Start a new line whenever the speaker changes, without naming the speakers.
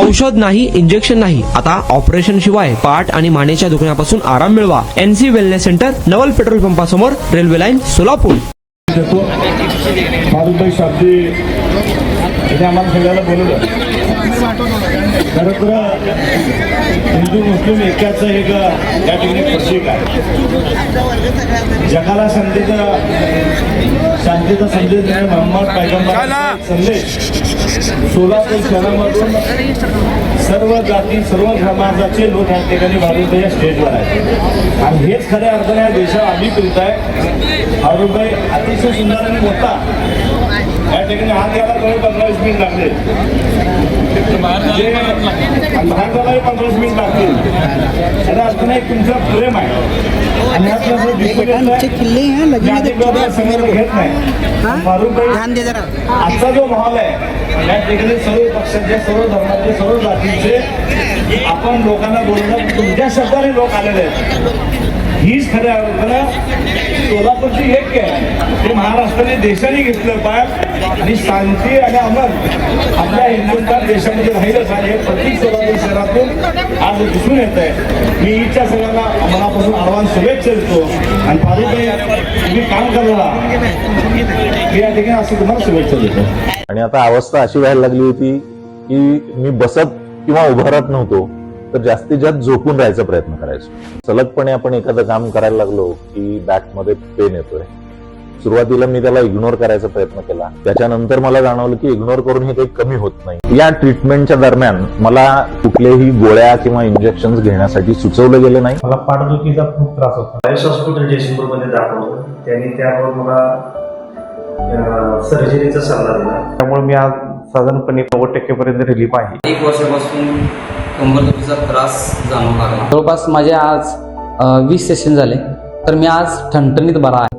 औषध नाही, इंजेक्शन नाही, आता ऑपरेशन शिवाय पाठ आणि मानेच्या दुखण्यापासून आराम मिळवा. NC वेलनेस सेंटर, नवल petrol पंपासमोर, railway line, Solapur.
फारुखभाई Shabdi यांनी आम्हाला सगळ्याला बोलवलं. खरं तर हिंदू मुस्लिम ऐक्याचं एक या ठिकाणी प्रतीक आहे. जगाला शांतीचा संदेश देणारे मोहम्मद पैगंबरांचा संदेश सोलापूर शहरामधून सर्व जाती सर्व समाजाचे लोक या ठिकाणी फारुखभाई या स्टेजवर आहेत. आणि हेच खऱ्या अर्थाने या देशाला आम्ही करीत आहे. फारुखभाई अतिशय सुंदर आणि मोठा या ठिकाणी हात घ्यायला जवळ 15-20 मिनिट लागले. बाहेर जायलाही 15-20 मिनिट लागतील. याचा अर्थ नाही तुमचं प्रेम आहे. आणि आजचा जो माहोल आहे या ठिकाणी सर्व पक्षाचे सर्व धर्माचे सर्व जातीचे आपण लोकांना बोलणं तुमच्या शब्दाने लोक आलेले आहेत. हीच खऱ्या अर्थानं सोलापूरची एक आहे ते महाराष्ट्राने देशाने घेतलं पाहिजे. आणि शांती आणि अमन आपल्या हिंदुस्थान देशामध्ये राहिलंच आहे हे प्रत्येक सोलापूर शहरातून आज दिसून येत आहे. मी इच्छा सगळ्यांना मनापासून आव्हान शुभेच्छा देतो. आणि फारुखभाई तुम्ही काम करणार मी या ठिकाणी असं तुम्हाला शुभेच्छा देतो.
आणि आता अवस्था अशी व्हायला लागली होती की मी बसत किंवा उभं राहत नव्हतो, तर जास्तीत जास्त झोपून राहायचा प्रयत्न करायचो. सलगपणे आपण एखादं काम करायला लागलो की बॅकमध्ये पेन येतोय. सुरुवातीला मी त्याला इग्नोर करायचा प्रयत्न केला. त्याच्यानंतर मला जाणवलं की इग्नोर करून हे काही कमी होत नाही. या ट्रीटमेंटच्या दरम्यान मला कुठल्याही गोळ्या किंवा इंजेक्शन घेण्यासाठी सुचवलं गेलं नाही.
मला पाठदुखीचा खूप त्रास होता.
आयुष हॉस्पिटल जयसिंगपूरमध्ये दाखवलं. त्यांनी त्यावर मला सर्जरीचा सल्ला दिला.
त्यामुळे मी आज साधारणपणे 90% पर्यंत रिलीफ आहे.
1 वर्षापासून कंबरदुखीचा त्रास जाणवू लागला.
जवळपास माझे आज 20 सेशन झाले, तर मी आज ठणठणीत बरा आहे.